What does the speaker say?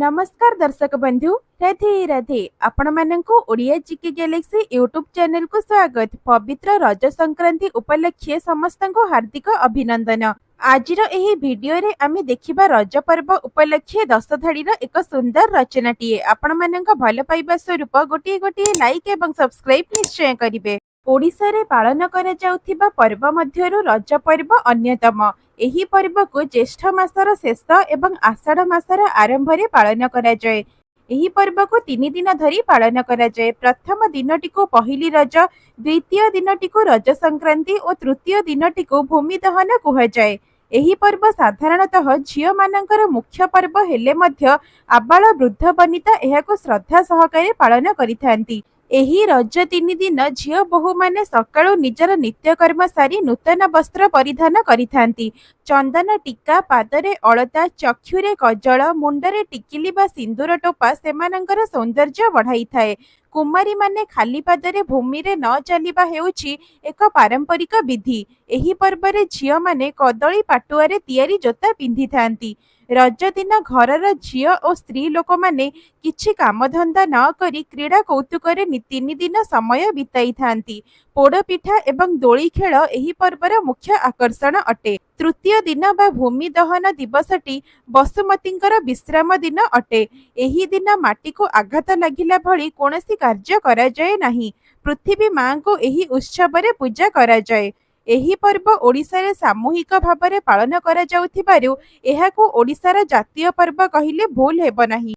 नमस्कार दर्शक बंधु राधे राधे आपण मानकु Odia GK galaxy YouTube channel को स्वागत। पवित्र रज संक्रांति उपलक्षे समस्त को हार्दिक अभिनंदन। आज भिडियो रे आमे देखिबा रज पर्व उपलक्षे 10 धाड़ी एक सुंदर रचनाटीए। आपण मानक भल पाइबा स्वरूप गोटे गोटे लाइक एवं सब्सक्राइब निश्चय करिवे। ओडिशा रे पालन करा जाउथिबा पर्व मध्यरु रज पर्व अन्यतम। एही पर्व को ज्येष्ठ मासर शेष एवं आषाढ़ मासर आरंभ रे पालन करा जाए। एही पर्व को 3 दिन धरी पालन करा जाए। प्रथम दिनटी को पहिली रज, द्वितीय दिनटी को रज संक्रांति और तृतीय दिनटी को भूमि दहन कुहा जाए। एही पर्व साधारणतः झियो मानकर मुख्य पर्व हेले मध्य आबाल वृद्ध बनिता एहाको श्रद्धा सहकारे पालन करिथांती। एही रज 3 दिन झियो बहु माने सकाळु निजर नित्यकर्म सारी नूतन वस्त्र परिधान करिथांती। चंदन टीका, पादरे अलता, चक्षुरे कजल, मुंडरे टिकिली बा सिंदूर टोपा सेमानंकर सौंदर्य बढ़ाई थाए। कुमारी माने खाली पादरे भूमि रे न चलिबा हेउछि एक पारंपरिक विधि। एही पर्व रे झियो माने कदली पाटुआरे तियारी जोता पिंधि थांती। रज दिन घरर झियो और स्त्री लोक माने किछि कामधंदा न करी क्रीड़ा कौतुक 3 दिन समय बिताई थांती। पोड़ पिठा एवं दोली खेल एही पर्वर मुख्य आकर्षण अटे। तृतीय दिन बा भूमि दहन दिवसटी बसुमतींकर विश्राम दिन अटे। एही दिन माटी को आघात लागिला भली कोनोसी कार्य करा जाए नाही। पृथ्वी मां को एही उत्सव रे पूजा करा जाए। एही पर्व ओडिशा रे सामूहिक भाव पालन करा जाउथिबारु एहाकु ओडिशार जातीय पर्व कहिले भूल हेब नाही।